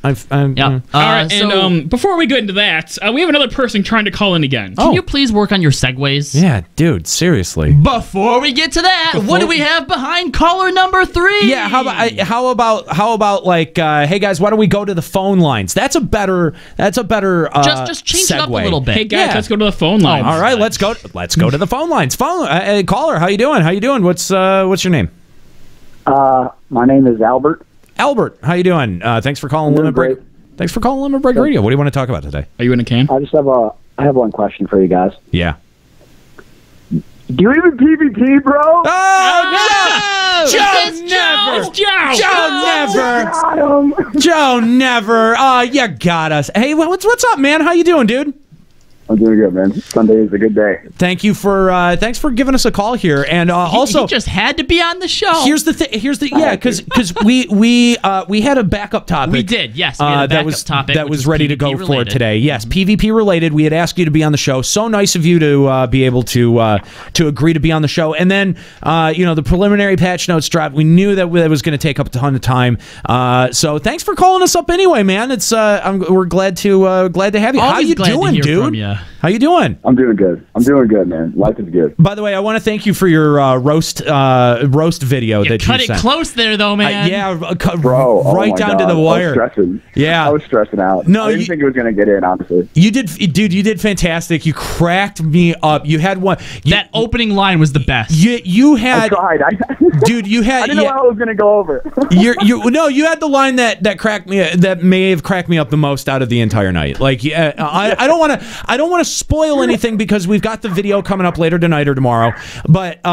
All right, and before we get into that, we have another person trying to call in again. Can you please work on your segues? Yeah, dude, seriously. Before we get to that, what do we have behind caller number 3? Yeah, how about like, hey guys, why don't we go to the phone lines? That's a better just change it up a little bit. Hey guys, let's go to the phone lines. All right, let's go to the phone lines. Caller, how you doing? What's your name? My name is Albert. Albert, how you doing? Thanks for calling Limit Break. Thanks for calling Limit Break Radio. What do you want to talk about today? Are you in a can? I have one question for you guys. Yeah. Do you even PvP, bro? Oh, Joe never. Oh, you got us. Hey, what's up, man? How you doing, dude? I'm doing good, man. Sunday is a good day. Thanks for giving us a call here, and also he just had to be on the show. Here's the because we had a backup topic. We did, yes. We had a backup topic that was ready PvP to go related. for today. Yes, PvP related. We had asked you to be on the show. So nice of you to be able to agree to be on the show. And then the preliminary patch notes dropped. We knew that was going to take up a ton of time. So thanks for calling us up anyway, man. It's we're glad to have you. Always How you glad doing, to hear dude? from you. How you doing? I'm doing good. Man. Life is good. By the way, I want to thank you for your roast video that you cut it sent. Close there, though, man. Bro, right down to the wire. I was stressing out. No, I didn't think it was going to get in, honestly. You did, dude. You did fantastic. You cracked me up. You had one. That opening line was the best. You had. I tried. Dude, you had. I didn't know how it was going to go over. You had the line that cracked me. That may have cracked me up the most out of the entire night. Like, I don't want to spoil anything because we've got the video coming up later tonight or tomorrow. But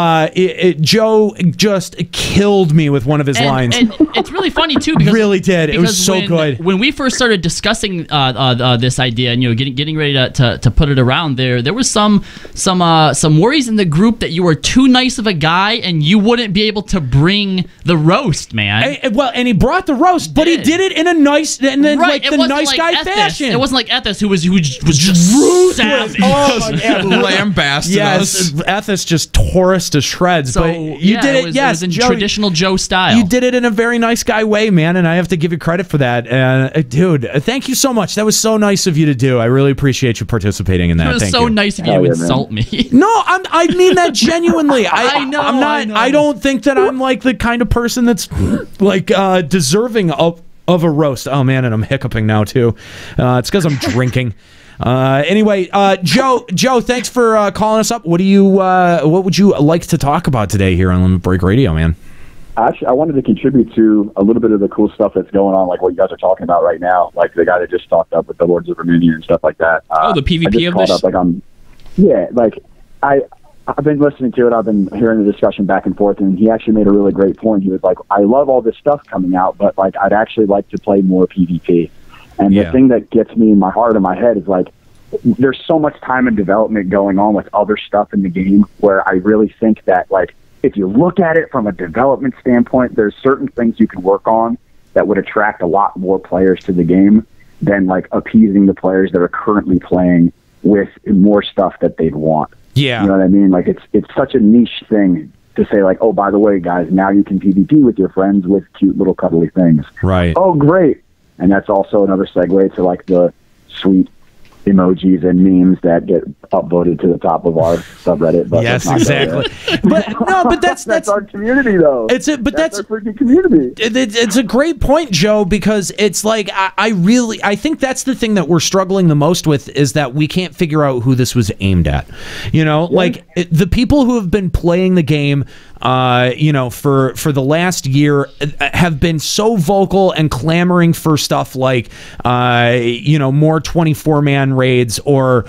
Joe just killed me with one of his lines. And it's really funny too because really did. It was so good. When we first started discussing this idea and getting ready to put it around there was some worries in the group that you were too nice of a guy and you wouldn't be able to bring the roast, man. And he brought the roast, but he did it in a nice nice guy fashion. It wasn't like Ethos who was just savage. Lambasted us. Ethos just tore us to shreds. So, but you did it. It was in Joe, traditional Joe style. You did it in a very nice guy way, man, and I have to give you credit for that. Dude, thank you so much. That was so nice of you to do. I really appreciate you participating in that. It was thank so you. nice of you to insult me. No, I mean that genuinely. I know. I don't think that I'm like the kind of person that's like deserving of a roast. Oh man, and I'm hiccuping now too. It's because I'm drinking. Anyway, Joe, thanks for calling us up. What would you like to talk about today here on Limit Break Radio, man? Actually, I wanted to contribute to a little bit of the cool stuff that's going on, like what you guys are talking about right now, like the guy that just talked up with the Lords of Verminion and stuff like that. The PvP of this? I've been listening to it. I've been hearing the discussion back and forth, and he actually made a really great point. He was like, I love all this stuff coming out, but like I'd actually like to play more PvP. And the thing that gets me in my heart and my head is like, there's so much time and development going on with other stuff in the game where I really think that, like, if you look at it from a development standpoint, there's certain things you can work on that would attract a lot more players to the game than, like, appeasing the players that are currently playing with more stuff that they'd want. Yeah. You know what I mean? Like, it's such a niche thing to say, like, oh, by the way, guys, now you can PvP with your friends with cute little cuddly things. Right. Oh, great. And that's also another segue to, like, the sweet emojis and memes that get upvoted to the top of our subreddit. But yes, exactly. but that's our community, though. That's our freaking community. It's a great point, Joe, because it's like I think that's the thing that we're struggling the most with is that we can't figure out who this was aimed at. Like the people who have been playing the game, for the last year have been so vocal and clamoring for stuff like, more 24-man raids or,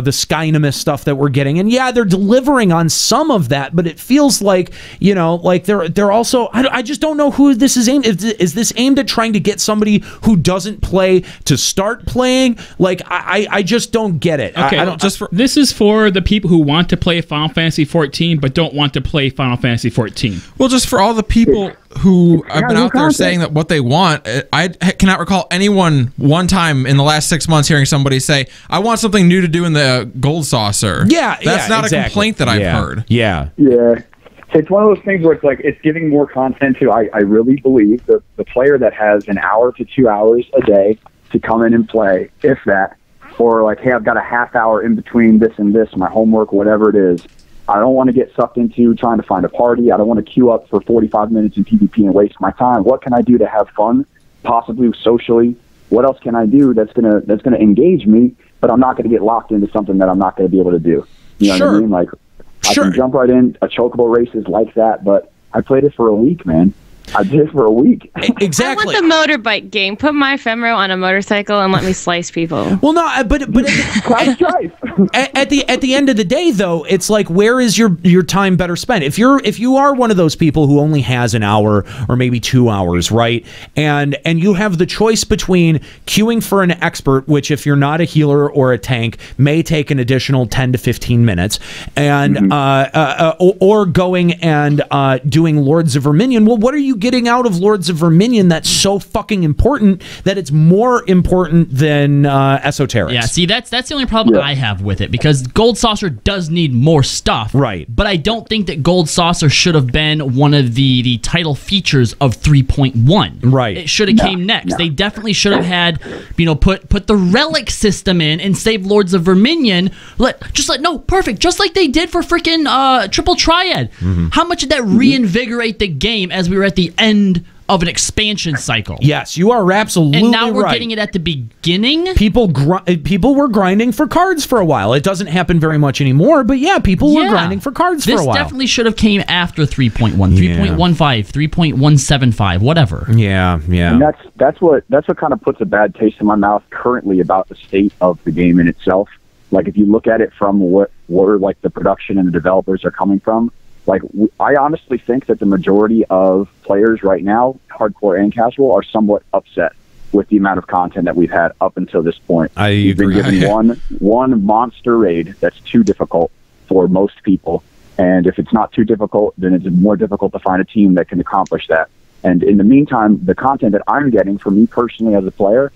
the Skynimus stuff that we're getting. And yeah, they're delivering on some of that, but it feels like, like they're also, I just don't know who this is aimed. Is this aimed at trying to get somebody who doesn't play to start playing? Like, I just don't get it. Okay, this is for the people who want to play Final Fantasy XIV but don't want to play Final Fantasy XIV. Well, just for all the people who have been out there saying that what they want, I cannot recall anyone one time in the last 6 months hearing somebody say, I want something new to do in the Gold Saucer. Yeah, That's not exactly. a complaint that I've heard. Yeah. Yeah. It's one of those things where it's like it's giving more content to. I really believe the player that has an hour to 2 hours a day to come in and play, if that, or like, hey, I've got a half hour in between this and this, my homework, whatever it is. I don't want to get sucked into trying to find a party. I don't want to queue up for 45 minutes in PvP and waste my time. What can I do to have fun, possibly socially? What else can I do that's gonna engage me, but I'm not going to get locked into something that I'm not going to be able to do? You know what I mean? Like, I can jump right in. A chocobo race is like that, but I played it for a week, man. I did it for a week. Exactly. I want the motorbike game. Put my ephemeral on a motorcycle and let me slice people. Well, no, but at the end of the day, though, it's like, where is your time better spent? If you are one of those people who only has an hour or maybe 2 hours, right, and you have the choice between queuing for an expert, which if you're not a healer or a tank may take an additional 10 to 15 minutes, and or going and doing Lords of Verminion. Well, what are you getting out of Lords of Verminion that's so fucking important that it's more important than esoterics? Yeah, see, that's the only problem I have with it, because Gold Saucer does need more stuff. Right. But I don't think that Gold Saucer should have been one of the title features of 3.1. Right. It should have came next. They definitely should have had, put the relic system in and save Lords of Verminion. Just like they did for freaking Triple Triad. How much did that reinvigorate the game as we were at the end of an expansion cycle? Yes, you are absolutely right. And now we're getting it at the beginning. People were grinding for cards for a while. It doesn't happen very much anymore, but yeah, people were grinding for cards for a while. This definitely should have came after 3.1, 3.15, 3.175, whatever. Yeah. And that's what kind of puts a bad taste in my mouth currently about the state of the game in itself. Like, if you look at it from where like the production and the developers are coming from, like, I honestly think that the majority of players right now, hardcore and casual, are somewhat upset with the amount of content that we've had up until this point. We've been given one monster raid that's too difficult for most people, and if it's not too difficult, then it's more difficult to find a team that can accomplish that. And in the meantime, the content that I'm getting, for me personally as a player,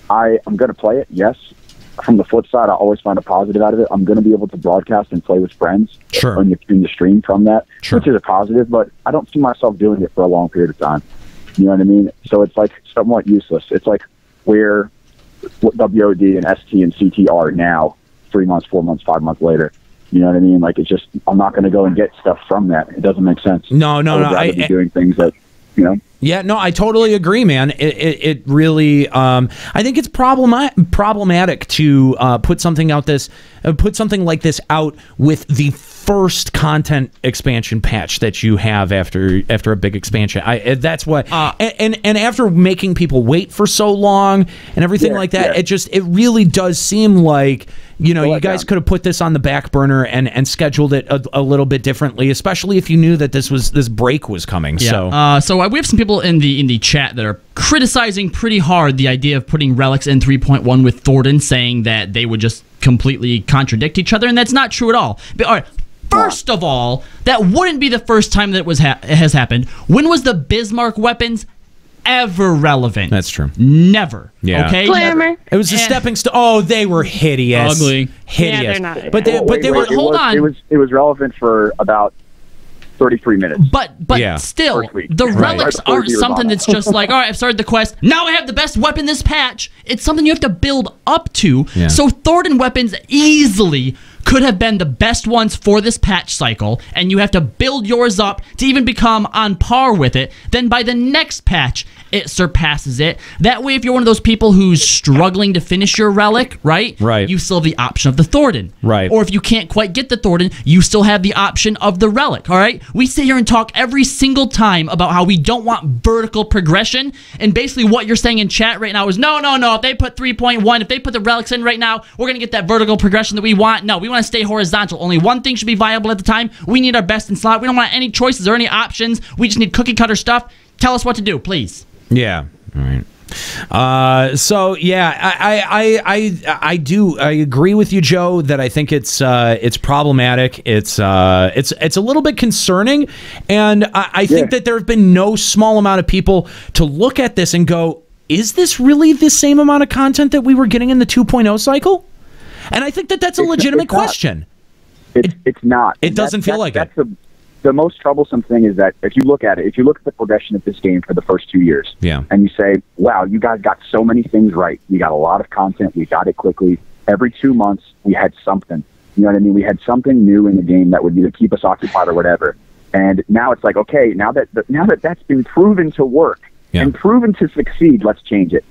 I'm going to play it, yes. From the flip side, I always find a positive out of it. I'm going to be able to broadcast and play with friends in the stream from that, which is a positive, but I don't see myself doing it for a long period of time. You know what I mean? So it's like somewhat useless. It's like where WOD and ST and CT are now, 3 months, 4 months, 5 months later. You know what I mean? Like, it's just, I'm not going to go and get stuff from that. It doesn't make sense. No. I'd be doing things that, Yeah, no, I totally agree, man. It really, I think it's problematic to put something like this out with the first content expansion patch that you have after a big expansion. That's what, and after making people wait for so long and everything like that, it really does seem like, you guys could have put this on the back burner and scheduled it a little bit differently, especially if you knew that this break was coming. Yeah. So we have some people in the chat that are criticizing pretty hard the idea of putting relics in 3.1 with Thornton, saying that they would just completely contradict each other, and that's not true at all. But all right, first of all, that wouldn't be the first time that it has happened. When was the Bismarck weapons ever relevant? That's true. Never. Yeah. Okay. Glamour. It was a stepping stone. Oh, they were hideous. Ugly. Hideous. Yeah, they're not. But they were. Hold on. It was relevant for about 33 minutes. But still, the relics aren't something that's just like, all right, I've started the quest, now I have the best weapon this patch. It's something you have to build up to. Yeah. So Thornton weapons easily could have been the best ones for this patch cycle, and you have to build yours up to even become on par with it. Then by the next patch, it surpasses it. That way, if you're one of those people who's struggling to finish your relic, right? You still have the option of the Thornton. Or if you can't quite get the Thornton, you still have the option of the relic, all right? We sit here and talk every single time about how we don't want vertical progression, and basically what you're saying in chat right now is, no, if they put 3.1, if they put the relics in right now, we're going to get that vertical progression that we want. No, we want to stay horizontal. Only one thing should be viable at the time. We need our best in slot. We don't want any choices or any options. We just need cookie cutter stuff. Tell us what to do, please. Yeah. All right. So yeah, I agree with you, Joe, that I think it's problematic. It's a little bit concerning, and I think that there have been no small amount of people to look at this and go, is this really the same amount of content that we were getting in the 2.0 cycle? And I think that's a legitimate question. It's not. It doesn't feel like it. the most troublesome thing is that if you look at the progression of this game for the first 2 years, and you say, wow, you guys got so many things right. We got a lot of content. We got it quickly. Every 2 months, we had something. You know what I mean? We had something new in the game that would either keep us occupied or whatever. And now it's like, okay, now that that's been proven to work and proven to succeed, let's change it.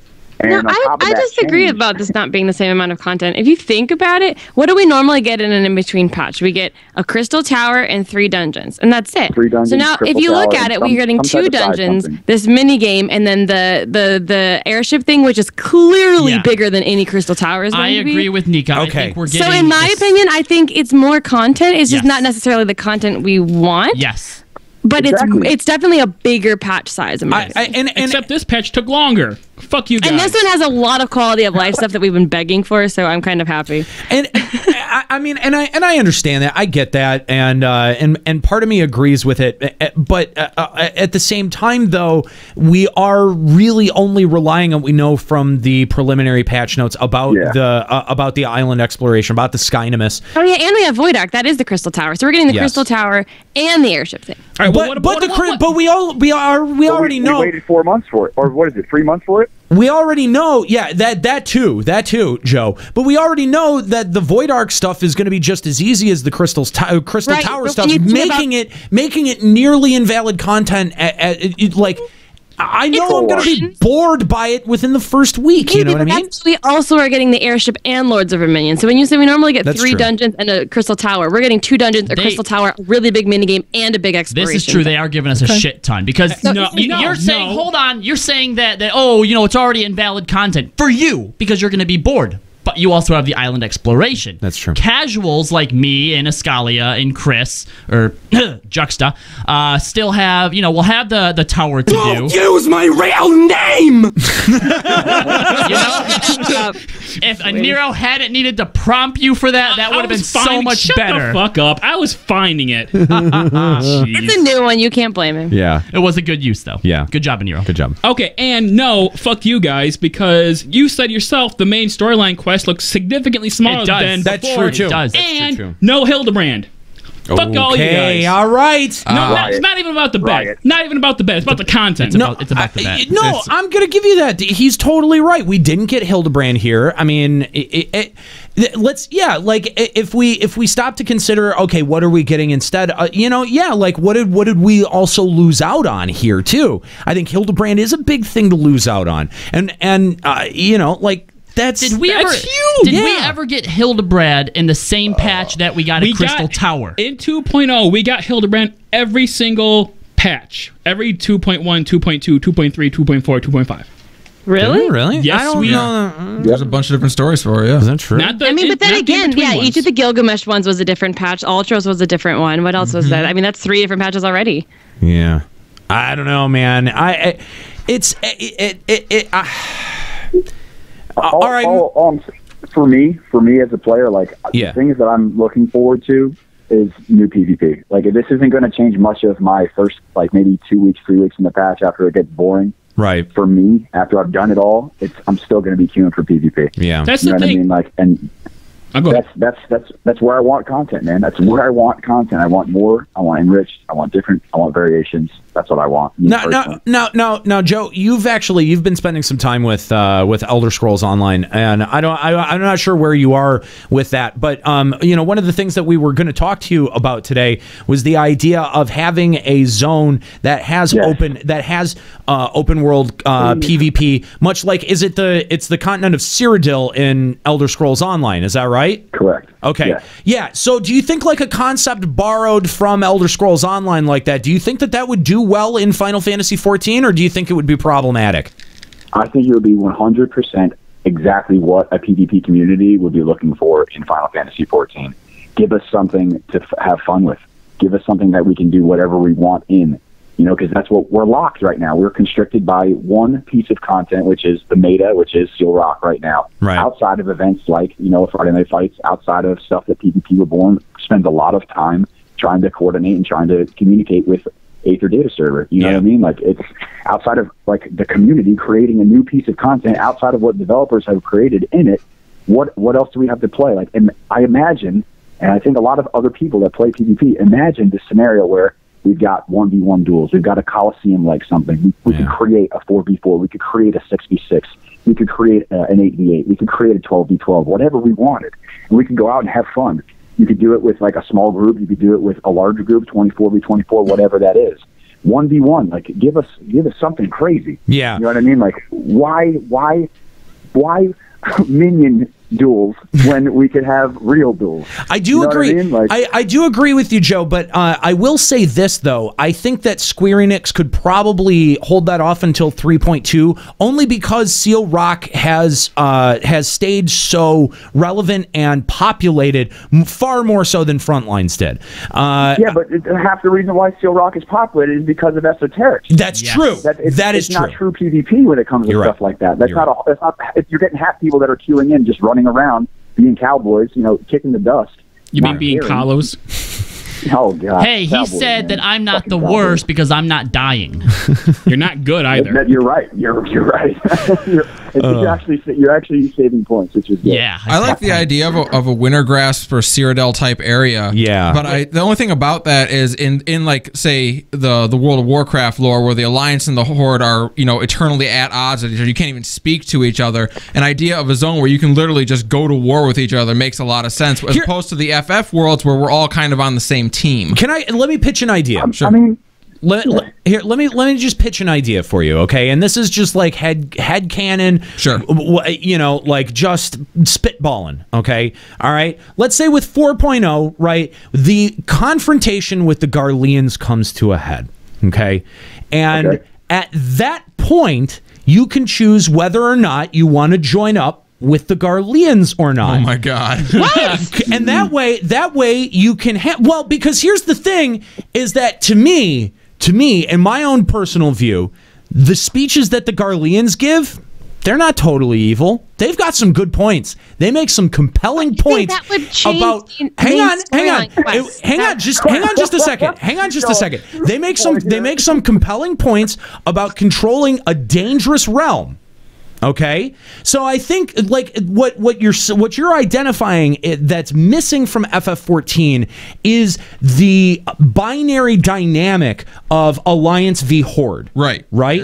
And I disagree about this not being the same amount of content. If you think about it, what do we normally get in an in-between patch? We get a crystal tower and 3 dungeons, and that's it. 3 dungeons, so now, if you look at it, we're getting 2 dungeons, this mini game, and then the airship thing, which is clearly bigger than any crystal tower is going to be. I agree with Nika. Okay. I think we're getting so in my opinion, I think it's more content. It's just not necessarily the content we want. Yes. But it's definitely a bigger patch size. Except this patch took longer. Fuck you guys. And this one has a lot of quality of life stuff that we've been begging for, so I'm kind of happy. And I understand that. I get that, and part of me agrees with it. But at the same time, though, we are really only relying on what we know from the preliminary patch notes about the island exploration, about the Skynimus. Oh yeah, and we have Void Ark. That is the Crystal Tower. So we're getting the Crystal Tower and the airship thing. All right, but we already know. We waited 4 months for it, or what is it? 3 months for it? We already know, that too, Joe. But we already know that the Void Ark stuff is going to be just as easy as the Crystal Tower stuff, making it nearly invalid content. I know I'm going to be bored by it within the first week. You know what I mean? We also are getting the airship and Lords of Verminion. So when you say we normally get 3 dungeons and a Crystal Tower, we're getting 2 dungeons, a Crystal Tower, a really big minigame, and a big exploration. This is true. They are giving us a shit ton because you're saying, hold on, you're saying that it's already invalid content for you because you're going to be bored. But you also have the island exploration. That's true. Casuals like me and Ascalia and Chris, or Juxta, still have, we'll have the tower to do. Use my real name! If a Nero hadn't needed to prompt you for that, that would have been so much better. Shut the fuck up. I was finding it. It's a new one. You can't blame him. Yeah. It was a good use, though. Yeah. Good job, Nero. Good job. Okay, and no, fuck you guys, because you said yourself the main storyline quest looks significantly smaller than That's before. true, too. It does. And true. no Hildebrand. Fuck all you guys. All right. No, it's not even about the bed. Not even about the bed. It's about the content. It's about the bed. No, I'm going to give you that. He's totally right. We didn't get Hildebrand here. I mean, if we stop to consider, okay, what are we getting instead? What did we also lose out on here too? I think Hildebrand is a big thing to lose out on, and Did we ever get Hildebrand in the same patch that we got at Crystal Tower? In 2.0, we got Hildebrand every single patch. Every 2.1, 2.2, 2.3, 2.4, 2.5. Really? Yes, we There's a bunch of different stories for it, yeah. Is that true? but then again, each of the Gilgamesh ones was a different patch. Ultros was a different one. What else was that? I mean, that's 3 different patches already. Yeah. I don't know, man. For me as a player, the things that I'm looking forward to is new PvP. This isn't going to change much of my first, maybe 2 weeks, 3 weeks in the patch after it gets boring. Right. For me, after I've done it all, I'm still going to be queuing for PvP. Yeah. That's the thing. What I mean? That's where I want content, man. That's where I want content. I want more. I want enriched. I want different. I want variations. That's what I want. Now, Joe, you've been spending some time with Elder Scrolls Online, and I'm not sure where you are with that, but one of the things that we were going to talk to you about today was the idea of having a zone that has open world PvP, much like it's the continent of Cyrodiil in Elder Scrolls Online. Is that right? Correct. Okay. Yes. Yeah. So, do you think a concept borrowed from Elder Scrolls Online like that? Do you think that would do well in Final Fantasy XIV, or do you think it would be problematic? I think it would be 100% exactly what a PvP community would be looking for in Final Fantasy XIV. Give us something to have fun with. Give us something that we can do whatever we want in. Because that's what we're locked right now. We're constricted by one piece of content, which is the meta, which is Seal Rock right now. Right. Outside of events like, Friday Night Fights, outside of stuff that PvP Reborn spends a lot of time trying to coordinate and trying to communicate with Aether Data Server. You know what I mean? It's outside of the community creating a new piece of content outside of what developers have created in it. What else do we have to play? And I imagine, and I think a lot of other people that play PvP imagine this scenario where We've got 1v1 duels. We've got a Coliseum like something. We could create a 4v4. We could create a 6v6. We could create an 8v8. We could create a 12v12, whatever we wanted. And we could go out and have fun. You could do it with like a small group. You could do it with a larger group, 24v24, whatever that is. 1v1, like give us something crazy. Yeah. You know what I mean? Like why minion duels when we could have real duels? I do agree. I mean? I do agree with you, Joe, but I will say this, though. I think that Square Enix could probably hold that off until 3.2, only because Seal Rock has stayed so relevant and populated far more so than Frontlines did. Yeah, but half the reason why Seal Rock is populated is because of esoteric. That's true. It's not true PvP when it comes to stuff like that. That's not. You're getting half people that are queuing in just running around being cowboys, kicking the dust. You mean being Kalos? Oh God! Hey, he said that I'm not the worst because I'm not dying. You're not good either. You're right. You're right. You're actually saving points, which is good. Yeah. I like the idea of a Wintergrasp or Cyrodiil type area. Yeah. But the only thing about that is in like say the World of Warcraft lore where the Alliance and the Horde are eternally at odds with each other. You can't even speak to each other. An idea of a zone where you can literally just go to war with each other makes a lot of sense, as opposed to the FF worlds where we're all kind of on the same team. Let me pitch an idea. Sure. I mean, let me just pitch an idea for you, okay? And this is just like head canon. Sure. Like just spitballing, okay? All right. Let's say with 4.0, right, the confrontation with the Garleans comes to a head, okay? And at that point, you can choose whether or not you want to join up with the Garleans or not. Oh my God. What? And that way you can because here's the thing is that to me, in my own personal view, the speeches that the Garleans give, they're not totally evil. They've got some good points. They make some compelling points about. Hang on just a second. They make some compelling points about controlling a dangerous realm. Okay, so I think like what you're identifying that's missing from FF14 is the binary dynamic of Alliance v Horde. Right. Or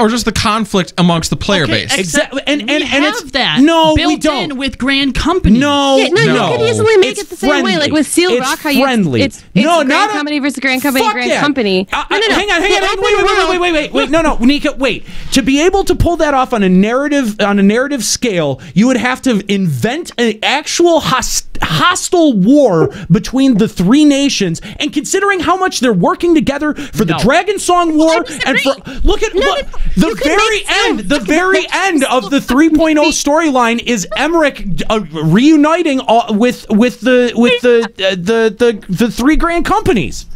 just the conflict amongst the player base. Exactly, and have that. No, built we don't. in with Grand Company. No, you could easily make it the same way, like with Seal Rock. How it's Grand Company versus Grand Company, Company. Hang on. Wait. No, Nika, wait. To be able to pull that off on a narrative scale, you would have to invent an actual hostile war between the three nations. And considering how much they're working together for the Dragon Song War, and for the very end of the 3.0 storyline is Emmerich reuniting with the three grand companies.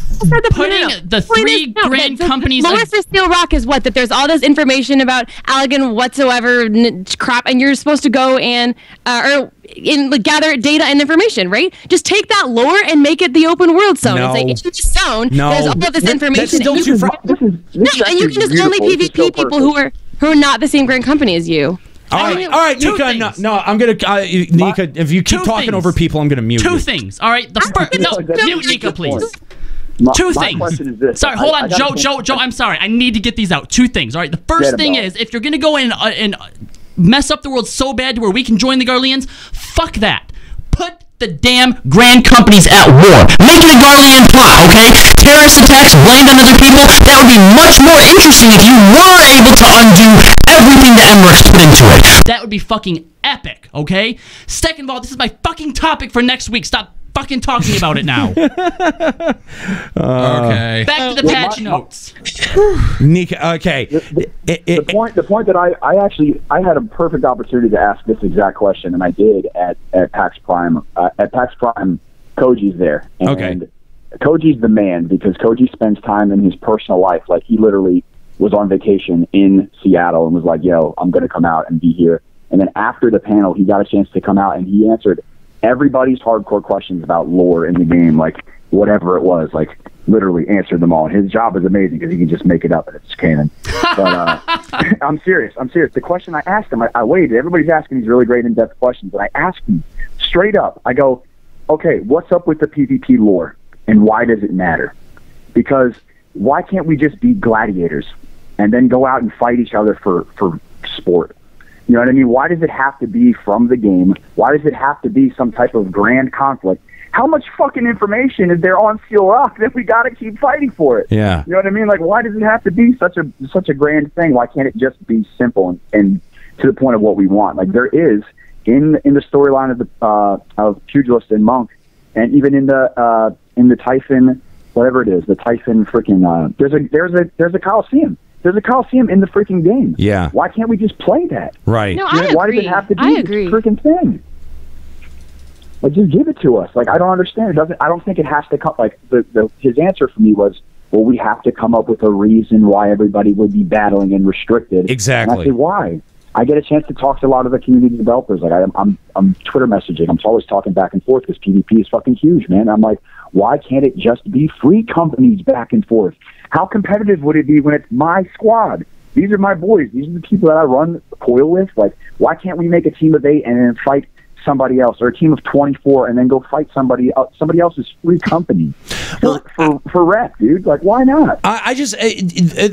Putting the three grand companies. Lore for Steel Rock is what? That there's all this information about Allegan whatsoever crap, and you're supposed to go and gather data and information, right? Just take that lore and make it the open world zone. No. It's like it's just zone. No. There's all of this information. That's still and you can just only PvP people who are not the same grand company as you. All right, Nika. No, I'm gonna Nika. If you keep talking over people, I'm gonna mute you. Two things. All right. Mute Nika, please. Two things. Question is this. Sorry, hold on, Joe. I'm sorry. I need to get these out. Two things. All right. The first thing is, if you're gonna go in and mess up the world so bad to where we can join the Garleans, fuck that. Put the damn grand companies at war. Make it a Garlean plot, okay? Terrorist attacks blamed on other people. That would be much more interesting if you were able to undo everything that Emmerich's put into it. That would be fucking epic, okay? Second of all, this is my fucking topic for next week. Stop fucking talking about it now. Okay. Back to the patch notes. Nika, okay. The point that I had a perfect opportunity to ask this exact question, and I did at PAX Prime. At PAX Prime, Koji's there. And Koji's the man because Koji spends time in his personal life. Like, he literally was on vacation in Seattle and was like, yo, I'm going to come out and be here. And then after the panel, he got a chance to come out, and he answered everybody's hardcore questions about lore in the game, like whatever it was, like literally answered them all. And his job is amazing because he can just make it up and it's canon. But I'm serious. The question I asked him, I waited. Everybody's asking these really great in-depth questions, and I asked him straight up. I go, okay, what's up with the PvP lore, and why does it matter? because why can't we just be gladiators and then go out and fight each other for sport? You know what I mean? Why does it have to be from the game? Why does it have to be some type of grand conflict? How much fucking information is there on Steel Rock that we got to keep fighting for it? Yeah. You know what I mean? Like, why does it have to be such a grand thing? Why can't it just be simple and to the point of what we want? Like, there is in the storyline of Pugilist and Monk, and even in the Typhon, whatever it is, the Typhon freaking there's a Coliseum. There's a Coliseum in the freaking game. Yeah. Why can't we just play that? Right. No, I agree. Why does it have to be this freaking thing? Like, just give it to us. Like, I don't understand. I don't think it has to come. Like, his answer for me was, well, we have to come up with a reason why everybody would be battling and restricted. Exactly. And I say, why? I get a chance to talk to a lot of the community developers. Like, I'm Twitter messaging. I'm always talking back and forth because PvP is fucking huge, man. I'm like, why can't it just be free companies back and forth? How competitive would it be when it's my squad? These are my boys. These are the people that I run Coil with. Like, why can't we make a team of 8 and then fight somebody else, or a team of 24 and then go fight somebody else's free company for rep, dude? Like, why not? I just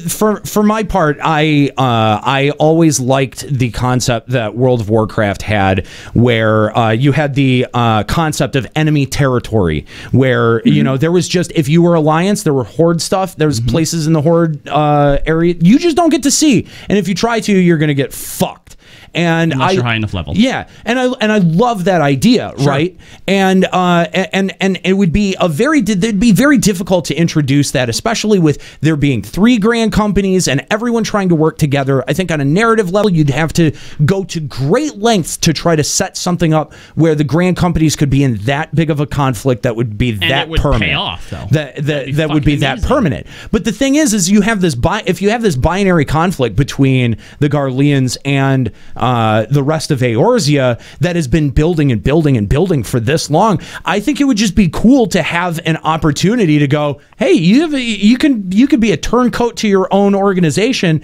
for my part, I always liked the concept that World of Warcraft had, where you had the concept of enemy territory, where you know, there was just, if you were Alliance, there were Horde stuff. There's places in the Horde area you just don't get to see, and if you try to, you're going to get fucked. And unless you're high enough level. Yeah, and I love that idea, sure. Right? And it would be it'd be very difficult to introduce that, especially with there being 3 grand companies and everyone trying to work together. I think on a narrative level, you'd have to go to great lengths to try to set something up where the grand companies could be in that big of a conflict that would be that would permanent. Pay off, though. That would be amazing. That permanent. But the thing is you have this if you have this binary conflict between the Garleans and the rest of Eorzea that has been building and building and building for this long, I think it would just be cool to have an opportunity to go, hey, you could be a turncoat to your own organization,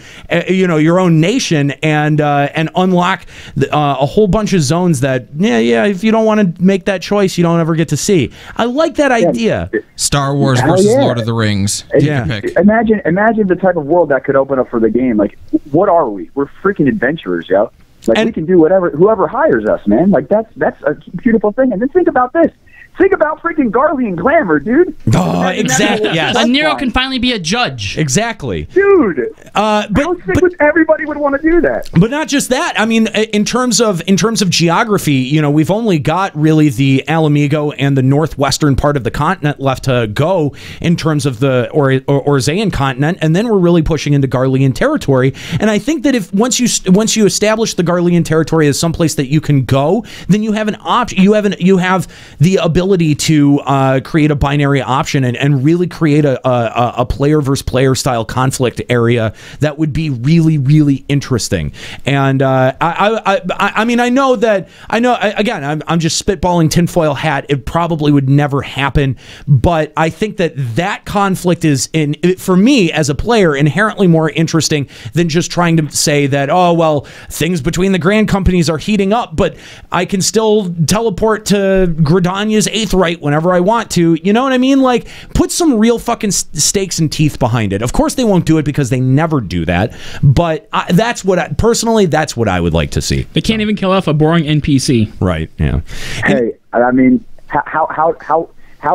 your own nation, and unlock a whole bunch of zones that if you don't want to make that choice, you don't ever get to see. I like that idea. Star Wars versus Lord of the Rings. Imagine the type of world that could open up for the game. Like, what are we? We're freaking adventurers, yo. Like, we can do whoever hires us, man. Like, that's a beautiful thing. And then think about this. Think about freaking Garlean glamour, dude. Oh, exactly. Yes. Nero can finally be a judge. Exactly. Dude. But everybody would want to do that. But not just that. I mean, in terms of geography, we've only got really the Alamigo and the northwestern part of the continent left to go in terms of the Orzayan continent, and then we're really pushing into Garlean territory. And I think that if once you establish the Garlean territory as someplace that you can go, then you have an option. You have the ability to create a binary option and really create a player versus player style conflict area that would be really, really interesting. And I mean, I know again, I'm just spitballing tinfoil hat. It probably would never happen, but I think that conflict is for me as a player inherently more interesting than just trying to say that, oh well, things between the grand companies are heating up, but I can still teleport to Gridania's 8th right whenever I want to. You know what I mean? Like, put some real fucking stakes and teeth behind it. Of course they won't do it because they never do that, but that's what I would like to see. They can't even kill off a boring NPC. Right, yeah. Hey, I mean, how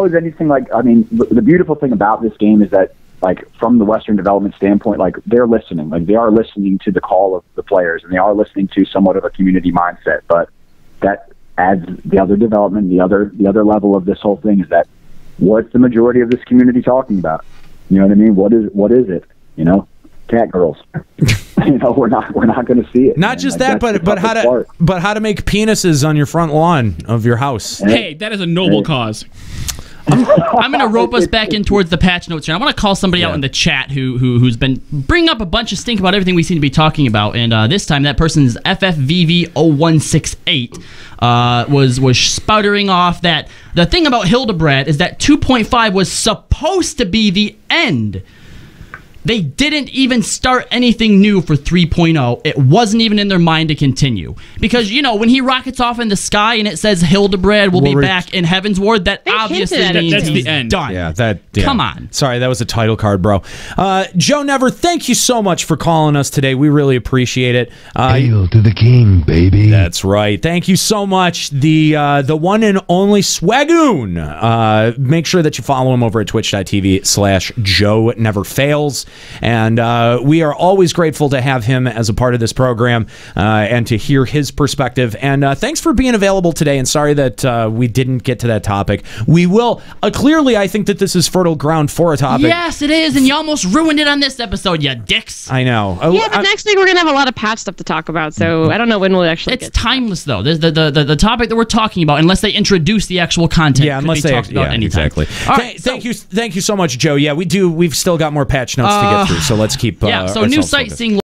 is anything like, I mean, the beautiful thing about this game is that, like, from the Western development standpoint, like, they're listening. Like, they are listening to the call of the players, and they are listening to somewhat of a community mindset, but that adds the other development, the other level of this whole thing is that what's the majority of this community talking about? You know what I mean? What is it? Cat girls. We're not going to see it. Not just that, but how to make penises on your front lawn of your house. Hey, that is a noble cause. I'm going to rope us back in towards the patch notes here. I want to call somebody out in the chat who's been bringing up a bunch of stink about everything we seem to be talking about. And this time, that person is FFVV0168. Was sputtering off that the thing about Hildebrand is that 2.5 was supposed to be the end. They didn't even start anything new for 3.0. It wasn't even in their mind to continue. Because, you know, when he rockets off in the sky and it says Hildebrand will be back in Heaven's Ward, that obviously means that's he's the end. done. Yeah, Come on. Sorry, that was a title card, bro. Joe Never, thank you so much for calling us today. We really appreciate it. Hail to the king, baby. That's right. Thank you so much. The one and only Swagoon. Make sure that you follow him over at twitch.tv/Joe Never Fails. And we are always grateful to have him as a part of this program and to hear his perspective. And thanks for being available today. And sorry that we didn't get to that topic. We will. Clearly, I think that this is fertile ground for a topic. Yes, it is. And you almost ruined it on this episode, you dicks. I know. Yeah, but next week we're going to have a lot of patch stuff to talk about. So I don't know when we'll actually It's timeless, though. The topic that we're talking about, unless they introduce the actual content, yeah, unless could be they talked about anytime. exactly. All right, thank you so much, Joe. Yeah, we've still got more patch notes to get through, so let's keep so new ourselves site focused. seeing